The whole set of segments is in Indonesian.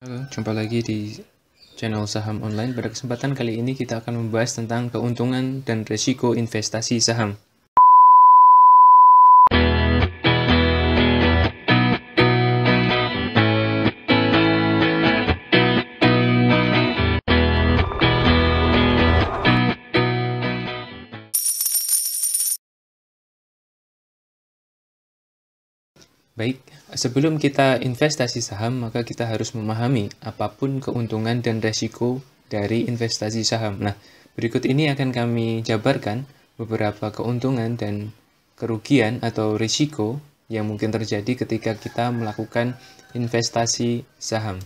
Halo, jumpa lagi di channel Saham Online. Pada kesempatan kali ini kita akan membahas tentang keuntungan dan risiko investasi saham. Baik, sebelum kita investasi saham, maka kita harus memahami apapun keuntungan dan risiko dari investasi saham. Nah, berikut ini akan kami jabarkan beberapa keuntungan dan kerugian atau risiko yang mungkin terjadi ketika kita melakukan investasi saham.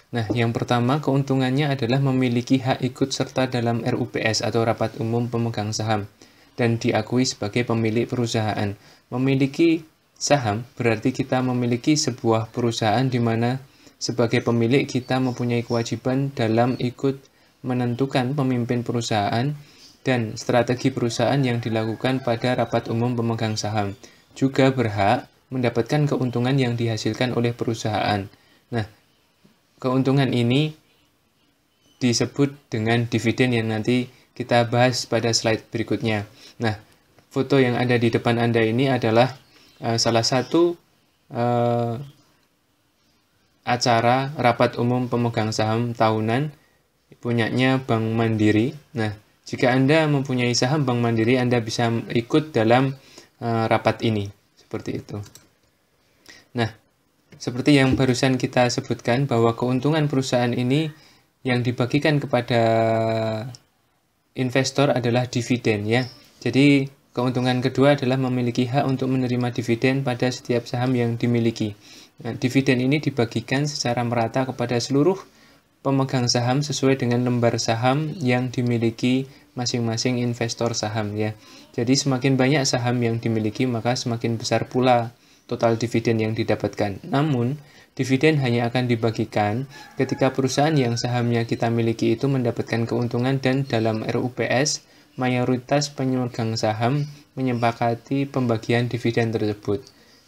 Nah, yang pertama keuntungannya adalah memiliki hak ikut serta dalam RUPS atau Rapat Umum Pemegang Saham dan diakui sebagai pemilik perusahaan. Memiliki saham berarti kita memiliki sebuah perusahaan di mana sebagai pemilik kita mempunyai kewajiban dalam ikut menentukan pemimpin perusahaan dan strategi perusahaan yang dilakukan pada Rapat Umum Pemegang Saham. Juga berhak mendapatkan keuntungan yang dihasilkan oleh perusahaan. Nah, keuntungan ini disebut dengan dividen yang nanti kita bahas pada slide berikutnya. Nah, foto yang ada di depan Anda ini adalah salah satu acara Rapat Umum Pemegang Saham tahunan punyanya Bank Mandiri. Nah, jika Anda mempunyai saham Bank Mandiri, Anda bisa ikut dalam rapat ini, seperti itu. Nah, seperti yang barusan kita sebutkan bahwa keuntungan perusahaan ini yang dibagikan kepada investor adalah dividen ya. Jadi keuntungan kedua adalah memiliki hak untuk menerima dividen pada setiap saham yang dimiliki. Nah, dividen ini dibagikan secara merata kepada seluruh pemegang saham sesuai dengan lembar saham yang dimiliki masing-masing investor saham ya. Jadi semakin banyak saham yang dimiliki maka semakin besar pula total dividen yang didapatkan. Namun, dividen hanya akan dibagikan ketika perusahaan yang sahamnya kita miliki itu mendapatkan keuntungan dan dalam RUPS, mayoritas pemegang saham menyepakati pembagian dividen tersebut.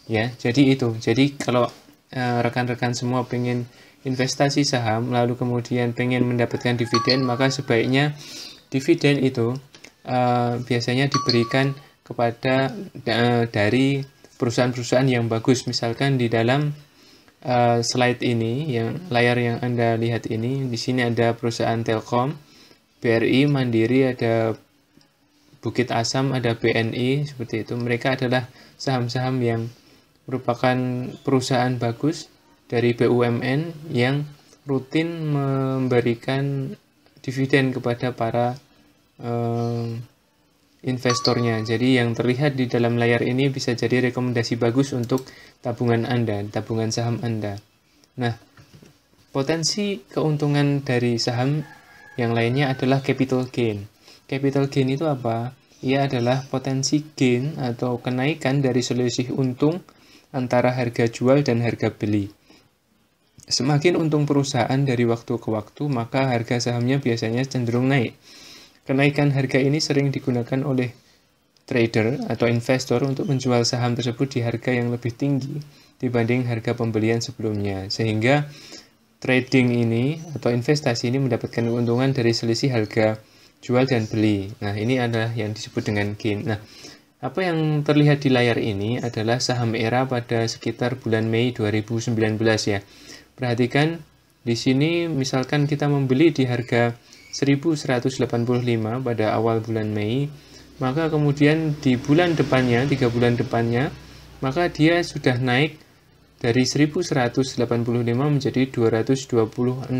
Ya, jadi itu. Jadi kalau rekan-rekan semua pengen investasi saham, lalu kemudian pengen mendapatkan dividen, maka sebaiknya dividen itu biasanya diberikan kepada dari perusahaan-perusahaan yang bagus. Misalkan di dalam slide ini, yang layar yang Anda lihat ini, di sini ada perusahaan Telkom, BRI, Mandiri, ada Bukit Asam, ada BNI, seperti itu. Mereka adalah saham-saham yang merupakan perusahaan bagus dari BUMN yang rutin memberikan dividen kepada para investornya. Jadi yang terlihat di dalam layar ini bisa jadi rekomendasi bagus untuk tabungan Anda, tabungan saham Anda. Nah, potensi keuntungan dari saham yang lainnya adalah capital gain. Capital gain itu apa? Ia adalah potensi gain atau kenaikan dari selisih untung antara harga jual dan harga beli. Semakin untung perusahaan dari waktu ke waktu, maka harga sahamnya biasanya cenderung naik. Kenaikan harga ini sering digunakan oleh trader atau investor untuk menjual saham tersebut di harga yang lebih tinggi dibanding harga pembelian sebelumnya. Sehingga trading ini atau investasi ini mendapatkan keuntungan dari selisih harga jual dan beli. Nah, ini adalah yang disebut dengan gain. Nah, apa yang terlihat di layar ini adalah saham era pada sekitar bulan Mei 2019 ya. Perhatikan di sini misalkan kita membeli di harga 1185 pada awal bulan Mei, maka kemudian di bulan depannya, 3 bulan depannya, maka dia sudah naik dari 1185 menjadi 2260.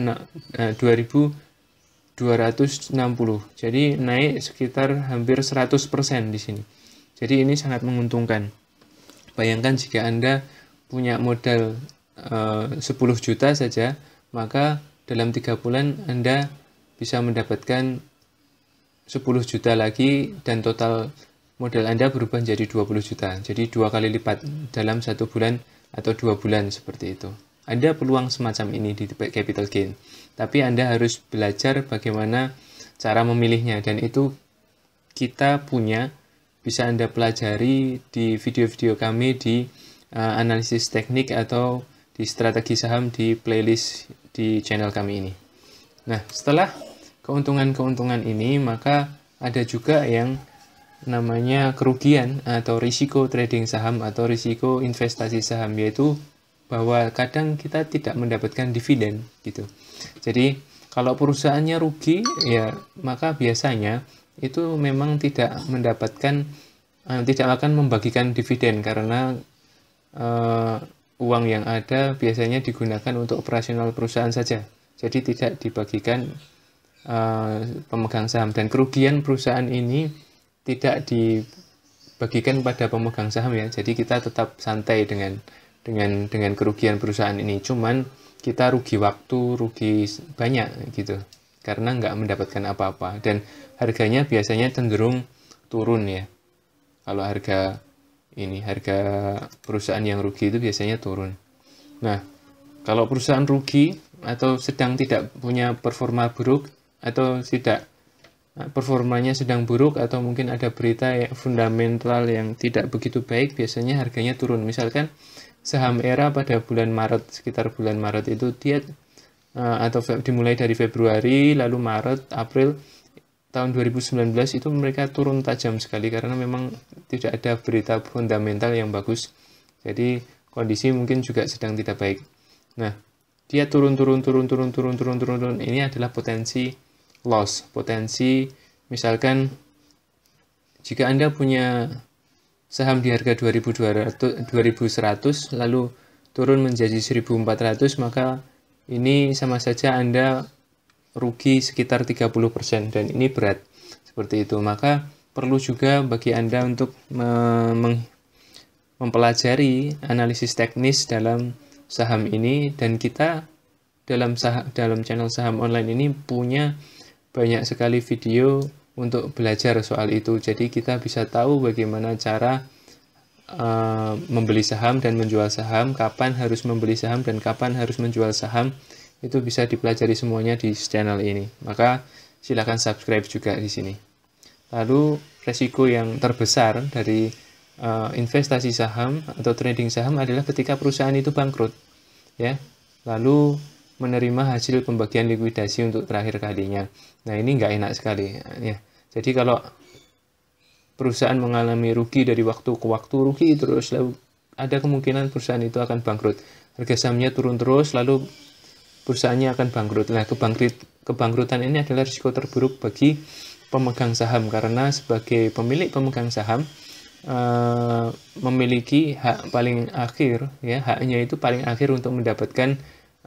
Jadi naik sekitar hampir 100% di sini. Jadi ini sangat menguntungkan. Bayangkan jika Anda punya modal 10 juta saja, maka dalam 3 bulan Anda bisa mendapatkan 10 juta lagi dan total modal Anda berubah menjadi 20 juta. Jadi 2 kali lipat dalam 1 bulan atau 2 bulan seperti itu. Ada peluang semacam ini di capital gain. Tapi Anda harus belajar bagaimana cara memilihnya dan itu kita punya, bisa Anda pelajari di video-video kami di analisis teknik atau di strategi saham di playlist di channel kami ini. Nah, setelah keuntungan-keuntungan ini, maka ada juga yang namanya kerugian atau risiko trading saham atau risiko investasi saham, yaitu bahwa kadang kita tidak mendapatkan dividen gitu. Jadi kalau perusahaannya rugi, ya maka biasanya itu memang tidak akan membagikan dividen karena uang yang ada biasanya digunakan untuk operasional perusahaan saja. Jadi tidak dibagikan pemegang saham, dan kerugian perusahaan ini tidak dibagikan pada pemegang saham ya. Jadi kita tetap santai dengan kerugian perusahaan ini. Cuman kita rugi waktu, rugi banyak gitu, karena nggak mendapatkan apa-apa. Dan harganya biasanya cenderung turun ya. Kalau harga perusahaan yang rugi itu biasanya turun. Nah, kalau perusahaan rugi atau sedang tidak punya performa buruk, atau performanya sedang buruk, atau mungkin ada berita fundamental yang tidak begitu baik, biasanya harganya turun. Misalkan saham Era pada bulan Maret, sekitar bulan Maret itu dia dimulai dari Februari, lalu Maret, April tahun 2019 itu mereka turun tajam sekali karena memang tidak ada berita fundamental yang bagus. Jadi kondisi mungkin juga sedang tidak baik. Nah, dia turun. Ini adalah potensi loss, potensi misalkan jika Anda punya saham di harga 2100 lalu turun menjadi 1400, maka ini sama saja Anda rugi sekitar 30%, dan ini berat seperti itu. Maka perlu juga bagi Anda untuk mempelajari analisis teknis dalam saham ini, dan kita dalam channel saham online ini punya banyak sekali video untuk belajar soal itu. Jadi kita bisa tahu bagaimana cara membeli saham dan menjual saham, kapan harus membeli saham dan kapan harus menjual saham. Itu bisa dipelajari semuanya di channel ini. Maka silakan subscribe juga di sini. Lalu resiko yang terbesar dari investasi saham atau trading saham adalah ketika perusahaan itu bangkrut, ya. Lalu menerima hasil pembagian likuidasi untuk terakhir kalinya. Nah, ini nggak enak sekali, ya. Jadi kalau perusahaan mengalami rugi dari waktu ke waktu, rugi terus, lalu ada kemungkinan perusahaan itu akan bangkrut. Harga sahamnya turun terus, lalu perusahaannya akan bangkrut. Nah, kebangkrutan ini adalah risiko terburuk bagi pemegang saham, karena sebagai pemilik pemegang saham memiliki hak paling akhir, ya, haknya itu paling akhir untuk mendapatkan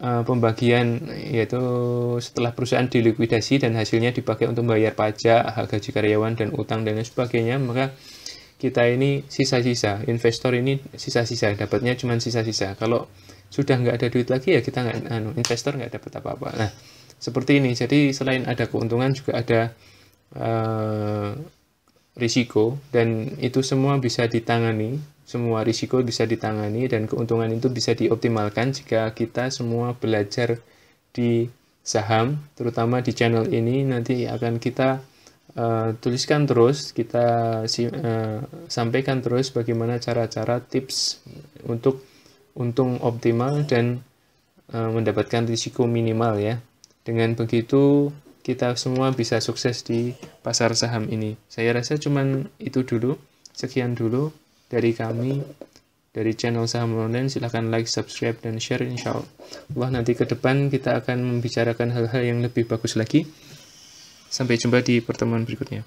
pembagian, yaitu setelah perusahaan dilikuidasi dan hasilnya dipakai untuk membayar pajak, hak gaji karyawan dan utang dan lain sebagainya. Maka kita ini sisa-sisa, investor ini sisa-sisa, dapatnya cuma sisa-sisa. Kalau sudah nggak ada duit lagi, ya kita investor nggak dapat apa-apa. Nah, seperti ini. Jadi selain ada keuntungan juga ada risiko, dan itu semua bisa ditangani. Semua risiko bisa ditangani dan keuntungan itu bisa dioptimalkan jika kita semua belajar di saham, terutama di channel ini. Nanti akan kita tuliskan terus, kita sampaikan terus bagaimana cara-cara tips untuk untung optimal dan mendapatkan risiko minimal, ya. Dengan begitu kita semua bisa sukses di pasar saham ini. Saya rasa cuman itu dulu, sekian dulu dari kami, dari channel Saham Online. Silahkan like, subscribe, dan share. Insya Allah nanti ke depan kita akan membicarakan hal-hal yang lebih bagus lagi. Sampai jumpa di pertemuan berikutnya.